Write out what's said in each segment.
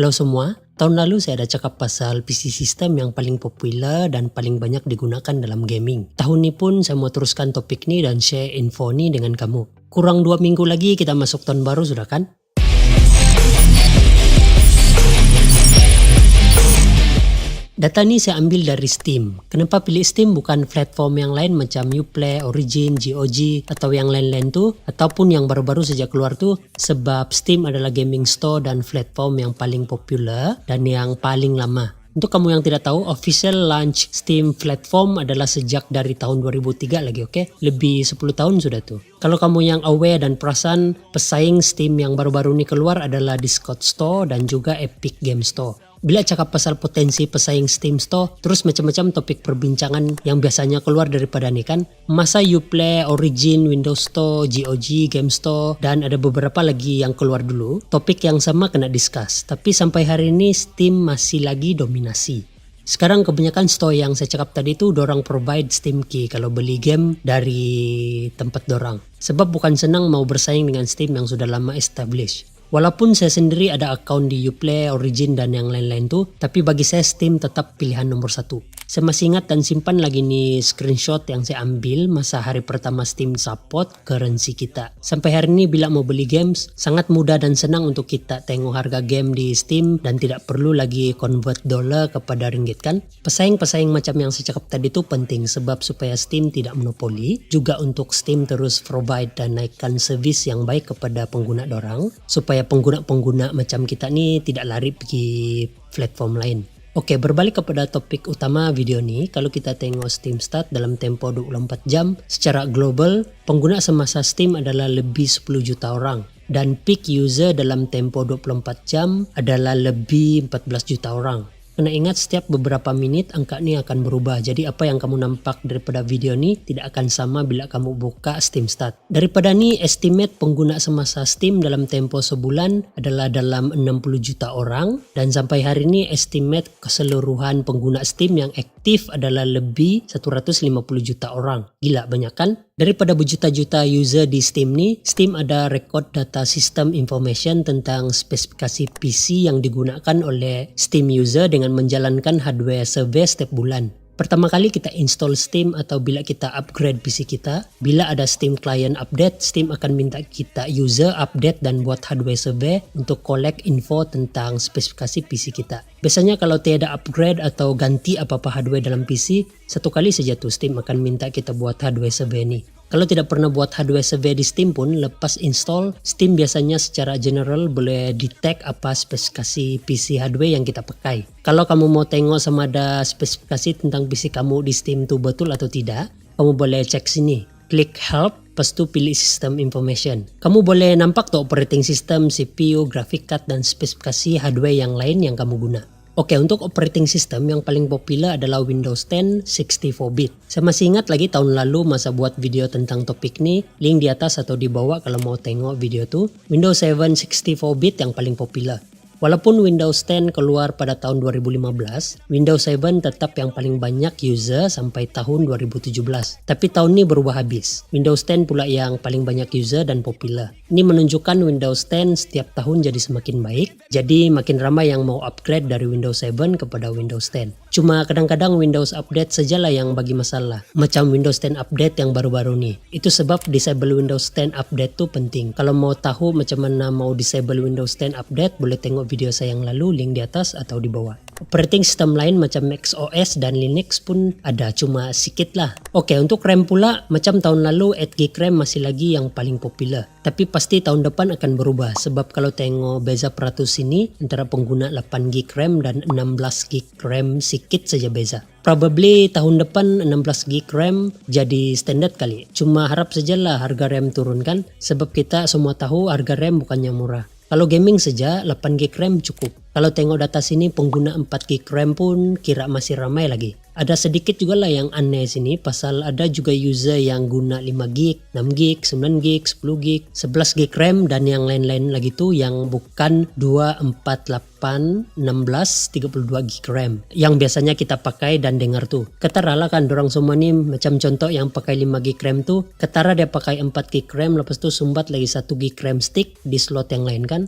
Halo semua, tahun lalu saya ada cakap pasal PC sistem yang paling populer dan paling banyak digunakan dalam gaming. Tahun ini pun saya mau teruskan topik ini dan share info ini dengan kamu. Kurang 2 minggu lagi kita masuk tahun baru sudah kan? Data ini saya ambil dari Steam. Kenapa pilih Steam bukan platform yang lain macam Uplay, Origin, GOG atau yang lain-lain tuh, ataupun yang baru-baru sejak keluar tuh? Sebab Steam adalah gaming store dan platform yang paling populer dan yang paling lama. Untuk kamu yang tidak tahu, official launch Steam platform adalah sejak dari tahun 2003 lagi, oke? Lebih 10 tahun sudah tuh. Kalau kamu yang aware dan perasan, pesaing Steam yang baru-baru ini keluar adalah Discord Store dan juga Epic Game Store. Bila cakap pasal potensi pesaing Steam Store, terus macam-macam topik perbincangan yang biasanya keluar daripada ini kan. Masa Uplay, Origin, Windows Store, GOG, Game Store, dan ada beberapa lagi yang keluar dulu. Topik yang sama kena discuss, tapi sampai hari ini Steam masih lagi dominasi. Sekarang kebanyakan store yang saya cakap tadi itu dorang provide Steam Key kalau beli game dari tempat dorang. Sebab bukan senang mau bersaing dengan Steam yang sudah lama established. Walaupun saya sendiri ada account di Uplay, Origin dan yang lain-lain tuh, tapi bagi saya Steam tetap pilihan nomor 1. Saya masih ingat dan simpan lagi nih screenshot yang saya ambil masa hari pertama Steam support currency kita. Sampai hari ini bila mau beli games, sangat mudah dan senang untuk kita tengok harga game di Steam dan tidak perlu lagi convert dollar kepada ringgit kan. Pesaing-pesaing macam yang saya cakap tadi itu penting sebab supaya Steam tidak monopoli, juga untuk Steam terus provide dan naikkan servis yang baik kepada pengguna dorang, supaya pengguna-pengguna macam kita ni tidak lari pergi platform lain. Oke, berbalik kepada topik utama video ini, kalau kita tengok Steam Stat dalam tempo 24 jam, secara global, pengguna semasa Steam adalah lebih 10 juta orang. Dan peak user dalam tempo 24 jam adalah lebih 14 juta orang. Kena ingat setiap beberapa menit angka ini akan berubah. Jadi apa yang kamu nampak daripada video ini tidak akan sama bila kamu buka Steam Stat. Daripada ini estimate pengguna semasa Steam dalam tempo sebulan adalah dalam 60 juta orang. Dan sampai hari ini estimate keseluruhan pengguna Steam yang aktif adalah lebih 150 juta orang. Gila banyak kan? Daripada berjuta-juta user di Steam nih, Steam ada rekod data sistem information tentang spesifikasi PC yang digunakan oleh Steam user dengan menjalankan hardware survey setiap bulan. Pertama kali kita install Steam atau bila kita upgrade PC kita, bila ada Steam client update, Steam akan minta kita user update dan buat hardware survey untuk collect info tentang spesifikasi PC kita. Biasanya kalau tiada upgrade atau ganti apa-apa hardware dalam PC, satu kali saja tuh Steam akan minta kita buat hardware survey nih. Kalau tidak pernah buat hardware survey di Steam pun, lepas install, Steam biasanya secara general boleh detect apa spesifikasi PC hardware yang kita pakai. Kalau kamu mau tengok sama ada spesifikasi tentang PC kamu di Steam itu betul atau tidak, kamu boleh cek sini. Klik help, lepas tu pilih system information. Kamu boleh nampak tuh operating system, CPU, graphic card dan spesifikasi hardware yang lain yang kamu guna. Oke, untuk operating system yang paling populer adalah Windows 10 64-bit. Saya masih ingat lagi tahun lalu masa buat video tentang topik ini, link di atas atau di bawah kalau mau tengok video tuh. Windows 7 64-bit yang paling populer. Walaupun Windows 10 keluar pada tahun 2015, Windows 7 tetap yang paling banyak user sampai tahun 2017. Tapi tahun ini berubah habis. Windows 10 pula yang paling banyak user dan populer. Ini menunjukkan Windows 10 setiap tahun jadi semakin baik. Jadi makin ramai yang mau upgrade dari Windows 7 kepada Windows 10. Cuma kadang-kadang Windows Update sajalah yang bagi masalah. Macam Windows 10 Update yang baru-baru nih. Itu sebab disable Windows 10 Update tuh penting. Kalau mau tahu macam mana mau disable Windows 10 Update, boleh tengok video saya yang lalu, link di atas atau di bawah. Operating system lain macam Mac OS dan Linux pun ada, cuma sikit lah. Oke, untuk RAM pula, macam tahun lalu 8GB RAM masih lagi yang paling popular. Tapi pasti tahun depan akan berubah sebab kalau tengok beza peratus ini antara pengguna 8GB RAM dan 16GB RAM sikit saja beza. Probably tahun depan 16GB RAM jadi standard kali. Cuma harap sajalah harga RAM turun kan, sebab kita semua tahu harga RAM bukannya murah. Kalau gaming saja 8GB RAM cukup. Kalau tengok data sini pengguna 4GB RAM pun kira masih ramai lagi. Ada sedikit juga lah yang aneh sini pasal ada juga user yang guna 5GB, 6GB, 9GB, 10GB, 11GB RAM dan yang lain-lain lagi tuh yang bukan 2, 4, 8, 16, 32GB RAM yang biasanya kita pakai dan dengar tuh. Ketara lah kan dorang semua nih macam contoh yang pakai 5GB RAM tuh, ketara dia pakai 4GB RAM lepas tuh sumbat lagi 1GB RAM stick di slot yang lain kan.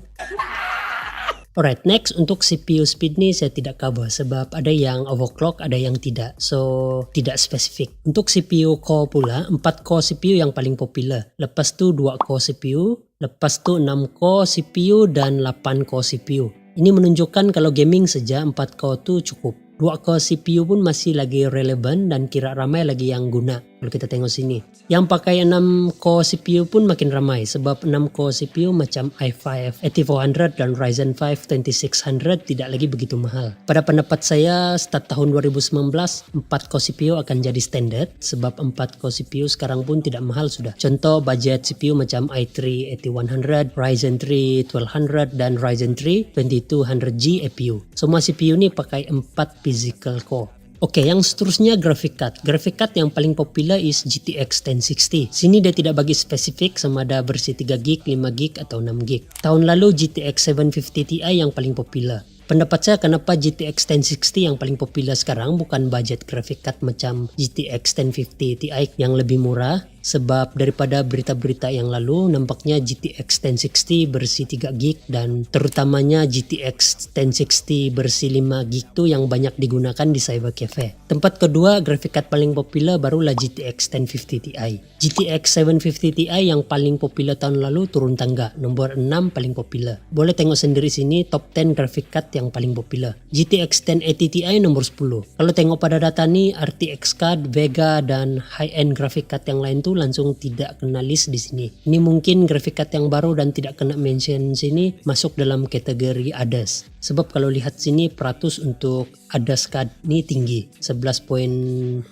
Alright, next untuk CPU speed nih saya tidak cover sebab ada yang overclock, ada yang tidak. So, tidak spesifik. Untuk CPU core pula, 4 core CPU yang paling popular. Lepas tu 2 core CPU, lepas tu 6 core CPU dan 8 core CPU. Ini menunjukkan kalau gaming saja 4 core tu cukup. 2 core CPU pun masih lagi relevan dan kira ramai lagi yang guna. Kalau kita tengok sini. Yang pakai 6 core CPU pun makin ramai sebab 6 core CPU macam i5 8400 dan Ryzen 5 2600 tidak lagi begitu mahal. Pada pendapat saya start tahun 2019 4 core CPU akan jadi standard sebab 4 core CPU sekarang pun tidak mahal sudah. Contoh budget CPU macam i3 8100, Ryzen 3 1200 dan Ryzen 3 2200G APU. Semua CPU ni pakai 4 physical core. Oke, yang seterusnya graphic card. Graphic card yang paling popular is GTX 1060. Sini dia tidak bagi spesifik sama ada versi 3GB, 5GB atau 6GB. Tahun lalu GTX 750 Ti yang paling popular. Pendapat saya kenapa GTX 1060 yang paling popular sekarang bukan budget graphic card macam GTX 1050 Ti yang lebih murah. Sebab daripada berita-berita yang lalu nampaknya GTX 1060 versi 3GB dan terutamanya GTX 1060 versi 5GB tu yang banyak digunakan di cyber cafe. Tempat kedua graphic card paling popular barulah GTX 1050 Ti. GTX 750 Ti yang paling popular tahun lalu turun tangga, nomor 6 paling popular. Boleh tengok sendiri sini top 10 graphic card yang paling popular. GTX 1080 Ti nomor 10. Kalau tengok pada data ni RTX card, Vega dan high-end graphic card yang lain tu langsung tidak kena list di sini. Ini mungkin graphic card yang baru dan tidak kena mention sini masuk dalam kategori others. Sebab kalau lihat sini peratus untuk others card ni tinggi 11.20%.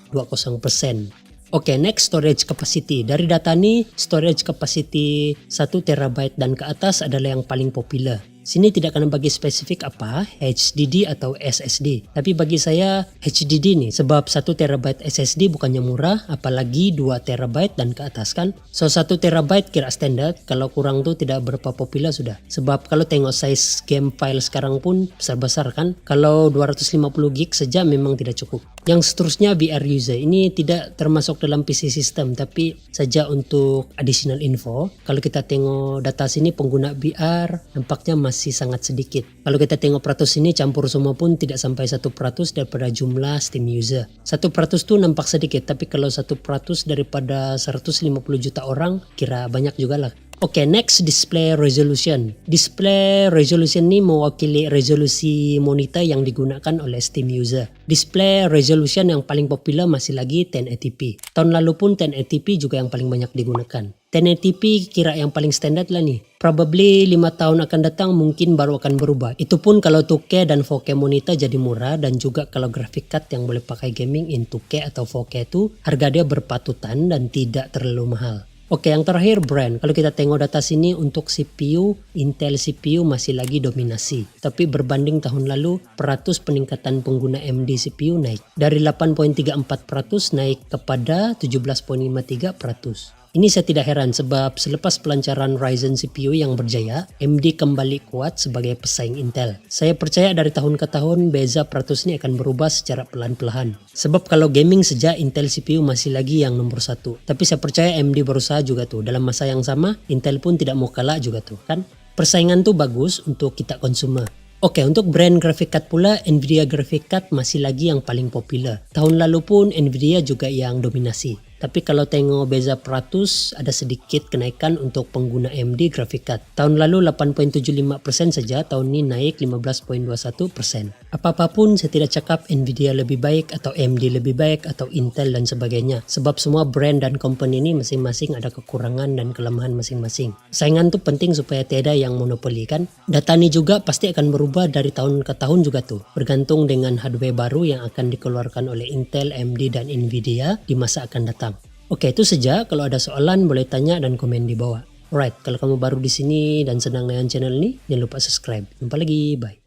Oke, next storage capacity. Dari data ni storage capacity 1TB dan ke atas adalah yang paling popular. Sini tidak akan bagi spesifik apa, HDD atau SSD. Tapi bagi saya HDD nih, sebab 1TB SSD bukannya murah, apalagi 2TB dan ke atas kan. So 1TB kira standar, kalau kurang tuh tidak berapa popular sudah. Sebab kalau tengok size game file sekarang pun besar-besar kan. Kalau 250GB saja memang tidak cukup. Yang seterusnya VR user. Ini tidak termasuk dalam PC system, tapi saja untuk additional info. Kalau kita tengok data sini pengguna VR nampaknya masih sangat sedikit. Kalau kita tengok peratus ini campur semua pun tidak sampai 1% daripada jumlah Steam user. 1% tu nampak sedikit, tapi kalau 1% daripada 150 juta orang kira banyak juga lah. Oke, next display resolution. Display resolution ini mewakili resolusi monitor yang digunakan oleh Steam user. Display resolution yang paling popular masih lagi 1080p. Tahun lalu pun 1080p juga yang paling banyak digunakan. 1080p kira yang paling standar lah nih. Probably 5 tahun akan datang mungkin baru akan berubah. Itu pun kalau 2K dan 4K monitor jadi murah dan juga kalau graphic card yang boleh pakai gaming in 2K atau 4K itu harga dia berpatutan dan tidak terlalu mahal. Oke, yang terakhir brand. Kalau kita tengok data sini untuk CPU, Intel CPU masih lagi dominasi. Tapi berbanding tahun lalu, peratus peningkatan pengguna AMD CPU naik. Dari 8.34% naik kepada 17.53%. Ini saya tidak heran sebab selepas pelancaran Ryzen CPU yang berjaya, AMD kembali kuat sebagai pesaing Intel. Saya percaya dari tahun ke tahun beza peratus ini akan berubah secara pelan-pelan. Sebab kalau gaming saja Intel CPU masih lagi yang nomor 1. Tapi saya percaya AMD berusaha juga tuh. Dalam masa yang sama, Intel pun tidak mau kalah juga tuh kan. Persaingan tuh bagus untuk kita konsumer. Oke, untuk brand graphic card pula, Nvidia Graphic Card masih lagi yang paling popular. Tahun lalu pun Nvidia juga yang dominasi. Tapi kalau tengok beza peratus, ada sedikit kenaikan untuk pengguna AMD Graphic Card. Tahun lalu 8.75% saja, tahun ini naik 15.21%. Apa-apapun saya tidak cakap Nvidia lebih baik atau AMD lebih baik atau Intel dan sebagainya. Sebab semua brand dan company ini masing-masing ada kekurangan dan kelemahan masing-masing. Saingan tuh penting supaya tiada yang monopoli kan. Data ini juga pasti akan berubah dari tahun ke tahun juga tuh. Bergantung dengan hardware baru yang akan dikeluarkan oleh Intel, AMD dan Nvidia di masa akan datang. Oke, itu saja. Kalau ada soalan boleh tanya dan komen di bawah. Alright, kalau kamu baru di sini dan senang dengan channel ini, jangan lupa subscribe. Jumpa lagi, bye.